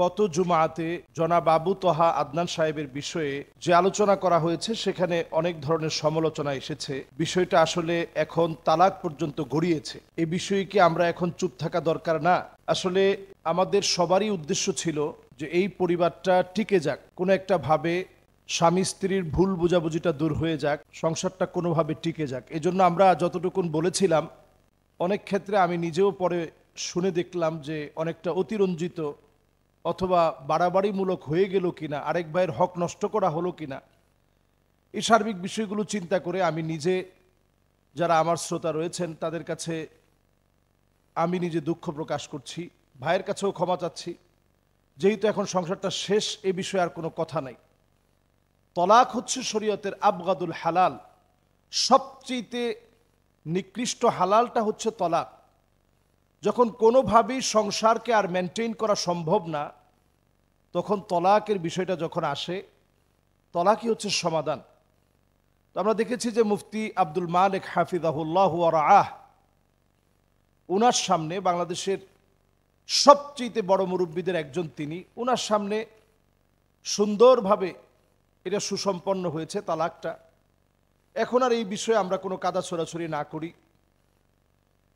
গত জুমাতে জনাব আবু তহা আদনান সাহেবের বিষয়ে যে আলোচনা করা হয়েছে সেখানে অনেক ধরনের সমালোচনা এসেছে। বিষয়টা আসলে এখন তালাক পর্যন্ত গড়িয়েছে। এই বিষয়ে কি আমরা এখন চুপ থাকা দরকার না? আসলে আমাদের সবারই উদ্দেশ্য ছিল যে এই পরিবারটা টিকে যাক, কোনো একটা ভাবে স্বামী স্ত্রীর ভুল বোঝাবুঝিটা দূর হয়ে যাক, সংসারটা কোনোভাবে টিকে যাক। এজন্য আমরা যতটুকুন বলেছিলাম, অনেক ক্ষেত্রে আমি নিজেও পরে শুনে দেখলাম যে অনেকটা অতিরঞ্জিত অথবা বাড়াবাড়িমূলক হয়ে গেল কিনা, আরেক ভাইয়ের হক নষ্ট করা হলো কিনা, এই সার্বিক বিষয়গুলো চিন্তা করে আমি নিজে, যারা আমার শ্রোতা রয়েছেন তাদের কাছে আমি নিজে দুঃখ প্রকাশ করছি, ভাইয়ের কাছেও ক্ষমা চাচ্ছি। যেহেতু এখন সংসারটা শেষ, এ বিষয়ে আর কোনো কথা নাই। তলাক হচ্ছে শরীয়তের আবগাদুল হালাল, সবচেয়ে নিকৃষ্ট হালালটা হচ্ছে তলাক। যখন কোনোভাবেই সংসারকে আর মেনটেন করা সম্ভব না, তখন তলাকের বিষয়টা যখন আসে, তলাকই হচ্ছে সমাধান। তো আমরা দেখেছি যে মুফতি আব্দুল মালিক হাফিজাহুল্লাহ ওয়া রাআহ, উনার সামনে, বাংলাদেশের সবচেয়ে বড় মুরব্বীদের একজন তিনি, উনার সামনে সুন্দরভাবে এটা সুসম্পন্ন হয়েছে তালাকটা। এখন আর এই বিষয়ে আমরা কোনো কাদা ছোড়াছড়ি না করি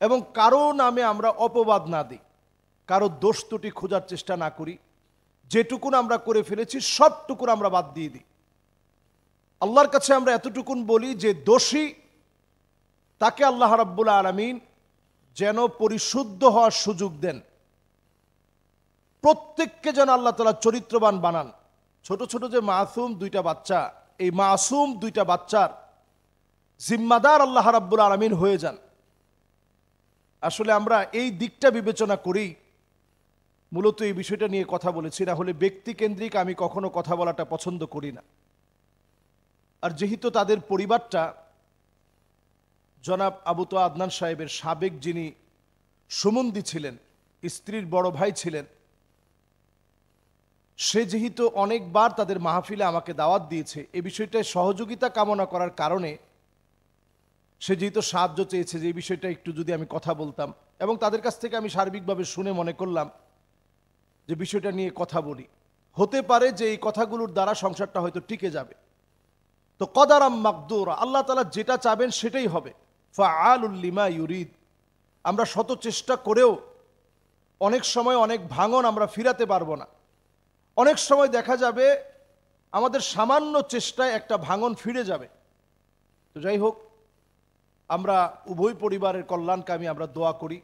এবং কারো নামে আমরা অপবাদ না দিই, কারো দোষ ত্রুটি খোঁজার চেষ্টা না করি। যেটুকুন আমরা করে ফেলেছি সবটুকুন আমরা বাদ দিয়ে দিই। আল্লাহর কাছে আমরা এতটুকুন বলি যে দোষী তাকে আল্লাহ রাব্বুল আলামিন যেন পরিশুদ্ধ হওয়ার সুযোগ দেন। প্রত্যেককে যেন আল্লাহ তাআলা চরিত্রবান বানান। ছোট ছোট যে মাসুম দুইটা বাচ্চা, এই মাসুম দুইটা বাচ্চার জিম্মাদার আল্লাহ রাব্বুল আলামিন হয়ে যান। আসলে আমরা এই দিকটা বিবেচনা করেই মূলত এই বিষয়টা নিয়ে কথা বলেছি, না হলে ব্যক্তিকেন্দ্রিক আমি কখনো কথা বলাটা পছন্দ করি না। আর যেহেতু তাদের পরিবারটা জনাব আবু তো আদনান সাহেবের সাবেক যিনি সুমন্দি ছিলেন, স্ত্রীর বড় ভাই ছিলেন, সে যেহেতু অনেকবার তাদের মাহফিলে আমাকে দাওয়াত দিয়েছে, এই বিষয়টায় সহযোগিতা কামনা করার কারণে সে যেহেতু সাহায্য চেয়েছে যে এই বিষয়টা একটু যদি আমি কথা বলতাম, এবং তাদের কাছ থেকে আমি সার্বিকভাবে শুনে মনে করলাম যে বিষয়টা নিয়ে কথা বলি। হতে পারে যে এই কথাগুলোর দ্বারা সংসারটা হয়তো টিকে যাবে। তো কদারাম মাকদুরা, আল্লাহ তাআলা যেটা চাবেন সেটাই হবে। ফাআলুল লিমা ইউরিদ। আমরা শত চেষ্টা করেও অনেক সময় অনেক ভাঙন আমরা ফিরাতে পারবো না। অনেক সময় দেখা যাবে আমাদের সামান্য চেষ্টায় একটা ভাঙন ফিরে যাবে। তো যাই হোক, আমরা উভয় পরিবারের কল্যাণকামী আমরা দোয়া করি।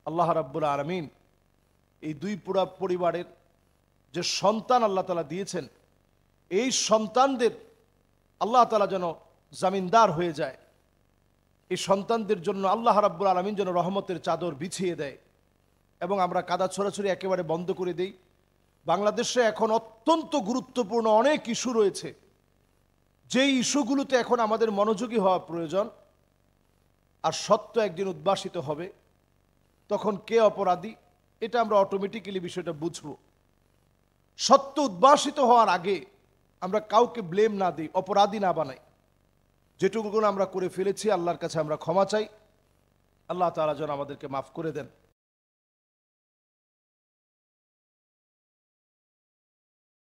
আল্লাহ রাব্বুল আলামিন এই দুই পুরা পরিবারের যে সন্তান আল্লাহ তাআলা দিয়েছেন, এই সন্তানদের আল্লাহ তাআলা যেন জামিনদার হয়ে যায়। এই সন্তানদের জন্য আল্লাহ রাব্বুল আলামিন যেন রহমতের চাদর বিছিয়ে দেয় এবং আমরা কাদা ছড়াছড়ি একেবারে বন্ধ করে দেই। বাংলাদেশে এখন অত্যন্ত গুরুত্বপূর্ণ অনেক ইস্যু রয়েছে, যেই ইস্যুগুলোতে এখন আমাদের মনোযোগী হওয়া প্রয়োজন। আর সত্য একদিন উদ্ভাসিত হবে, তখন কে অপরাধী এটা আমরা অটোমেটিক্যালি বিষয়টা বুঝব। সত্য উদ্ভাসিত হওয়ার আগে আমরা কাউকে ব্লেম না দিই, অপরাধী না বানাই। যেটুকু আমরা করে ফেলেছি আল্লাহর কাছে আমরা ক্ষমা চাই। আল্লাহ তাআলা যেন আমাদেরকে মাফ করে দেন।